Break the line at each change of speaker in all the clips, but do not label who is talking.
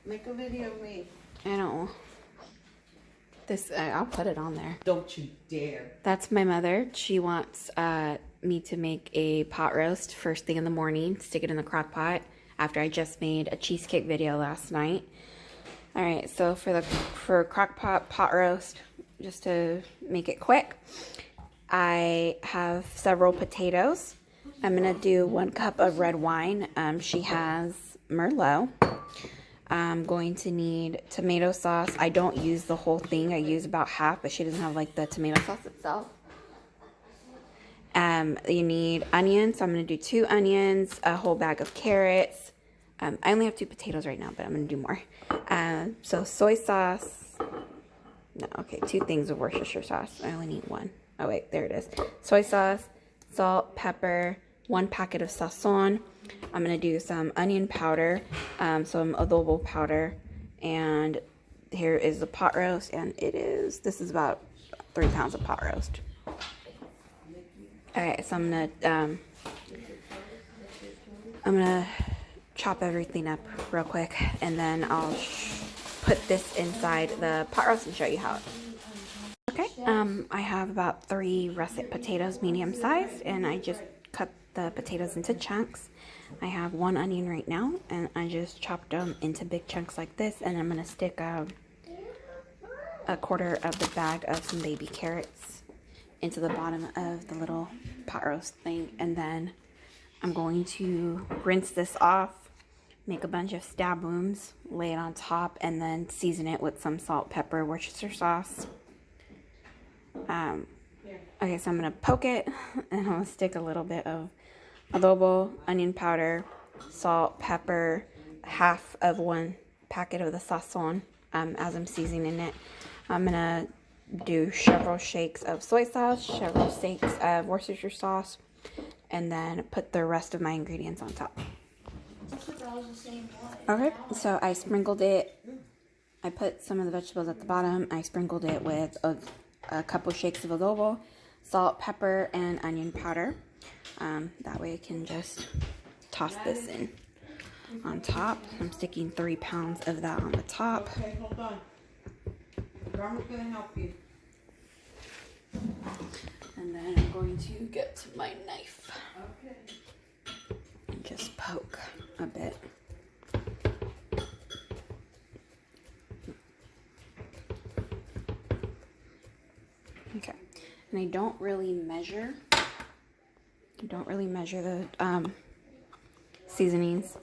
Make a video of me.
I don't. This I'll put it on there.
Don't you dare.
That's my mother. She wants me to make a pot roast first thing in the morning. Stick it in the crock pot after I just made a cheesecake video last night. All right, so for crock pot roast, just to make it quick, I have several potatoes. I'm gonna do 1 cup of red wine. She has Merlot. I'm going to need tomato sauce. I don't use the whole thing. I use about half, but she doesn't have like the tomato sauce itself. You need onions. So I'm going to do 2 onions, a whole bag of carrots. I only have 2 potatoes right now, but I'm going to do more. So soy sauce. No, okay, 2 things of Worcestershire sauce. I only need 1. Oh wait, there it is. Soy sauce, salt, pepper, 1 packet of sazon. I'm going to do some onion powder, some adobo powder, and here is the pot roast, and this is about 3 pounds of pot roast. Alright, so I'm gonna chop everything up real quick, and then I'll put this inside the pot roast and show you how. Okay, I have about 3 russet potatoes, medium sized, and I just cut the potatoes into chunks. I have 1 onion right now, and I just chopped them into big chunks like this, and I'm going to stick a quarter of the bag of some baby carrots into the bottom of the little pot roast thing, and then I'm going to rinse this off, make a bunch of stab wounds, lay it on top, and then season it with some salt, pepper, Worcestershire sauce. Okay, so I'm going to poke it, and I'm going to stick a little bit of adobo, onion powder, salt, pepper, half of 1 packet of the sazon as I'm seasoning it. I'm going to do several shakes of soy sauce, several shakes of Worcestershire sauce, and then put the rest of my ingredients on top. Okay, so I sprinkled it. I put some of the vegetables at the bottom. I sprinkled it with a couple shakes of adobo, salt, pepper, and onion powder. That way I can just toss this in on top. I'm sticking 3 pounds of that on the top.
Okay, hold on. Grandma's gonna help you.
And then I'm going to get to my knife.
Okay.
And just poke a bit. Okay. And I don't really measure the seasonings,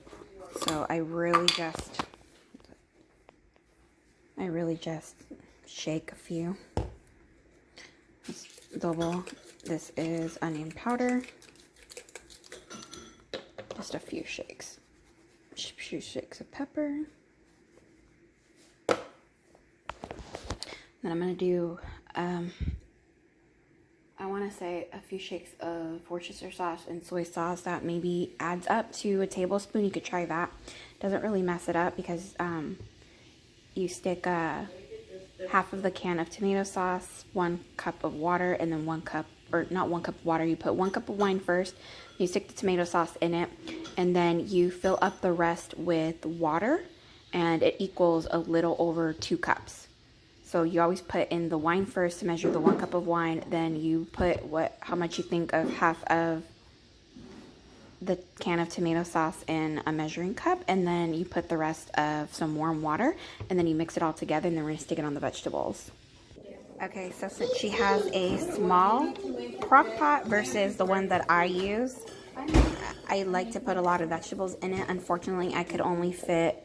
so I really just shake a few. This is onion powder, just a few shakes of pepper. Then I'm gonna do I want to say a few shakes of Worcestershire sauce and soy sauce. That maybe adds up to a tablespoon. You could try that. Doesn't really mess it up because you stick half of the can of tomato sauce, 1 cup of water, and then 1 cup, or not 1 cup of water. You put 1 cup of wine first. You stick the tomato sauce in it, and then you fill up the rest with water, and it equals a little over 2 cups. So you always put in the wine first to measure the 1 cup of wine. Then you put how much you think of half of the can of tomato sauce in a measuring cup. And then you put the rest of some warm water. And then you mix it all together. And then we're going to stick it on the vegetables. Okay, so since she has a small crock pot versus the one that I use, I like to put a lot of vegetables in it. Unfortunately, I could only fit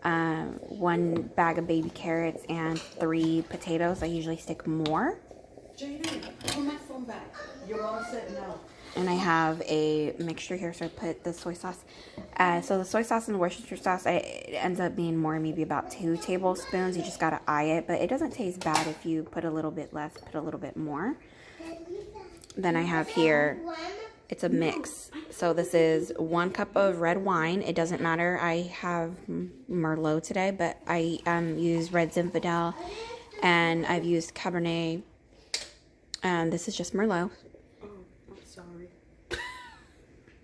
1 bag of baby carrots and 3 potatoes. I usually stick more.
Jaden, pull my phone back. Your mom said no.
And I have a mixture here, so I put the soy sauce. So the soy sauce and the Worcestershire sauce, it ends up being more, maybe about 2 tablespoons. You just gotta eye it, but it doesn't taste bad if you put a little bit less, put a little bit more. Then I have here, it's a mix. So this is 1 cup of red wine. It doesn't matter. I have Merlot today, but I use Red Zinfandel, and I've used Cabernet. And this is just Merlot.
Oh, I'm sorry.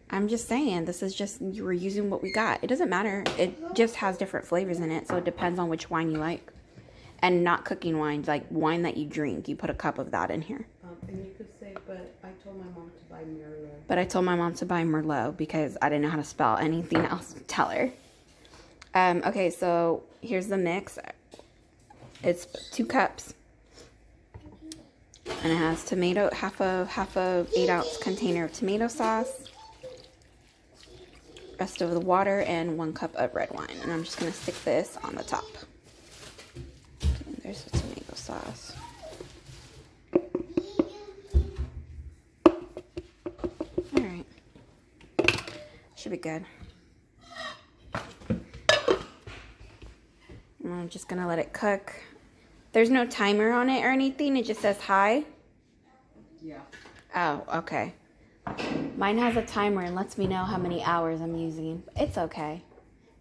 I'm just saying, this is just, you were using what we got. It doesn't matter. It just has different flavors in it, so it depends on which wine you like. And not cooking wine, like wine that you drink. You put a cup of that in here.
And you could say, but I told my mom to buy Merlot.
But I told my mom to buy Merlot because I didn't know how to spell anything else. Tell her. Okay, so here's the mix. It's 2 cups. And it has tomato, half a 8-ounce container of tomato sauce. Rest of the water and 1 cup of red wine. And I'm just going to stick this on the top. Okay, there's the tomato sauce. Alright. Should be good. And I'm just going to let it cook. There's no timer on it or anything. It just says high.
Yeah.
Oh, okay. Mine has a timer and lets me know how many hours I'm using. It's okay.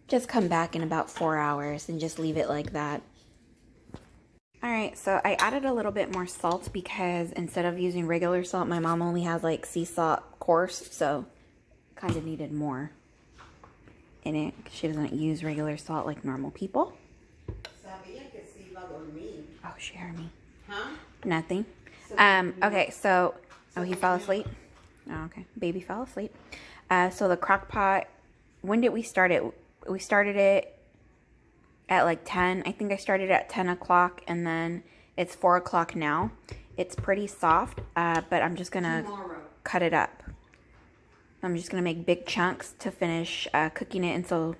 Just come back in about 4 hours and just leave it like that. Alright, so I added a little bit more salt because instead of using regular salt, my mom only has like sea salt coarse, so kind of needed more in it. She doesn't use regular salt like normal people. Oh, she heard me.
Huh?
Nothing. Okay, so, oh, he fell asleep? Oh, okay. Baby fell asleep. So the crock pot, when did we start it? We started it at like 10. I think I started at 10 o'clock, and then it's 4 o'clock now. It's pretty soft, but I'm just going to cut it up. I'm just going to make big chunks to finish cooking it, and so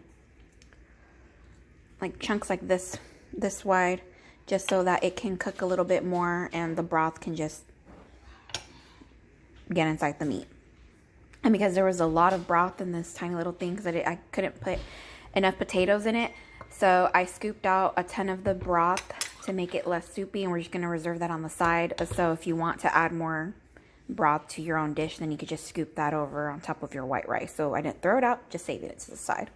like chunks like this wide, just so that it can cook a little bit more and the broth can just get inside the meat. And because there was a lot of broth in this tiny little thing, because I couldn't put enough potatoes in it, so I scooped out a ton of the broth to make it less soupy, and we're just going to reserve that on the side. So if you want to add more broth to your own dish, then you could just scoop that over on top of your white rice. So I didn't throw it out, just saving it to the side.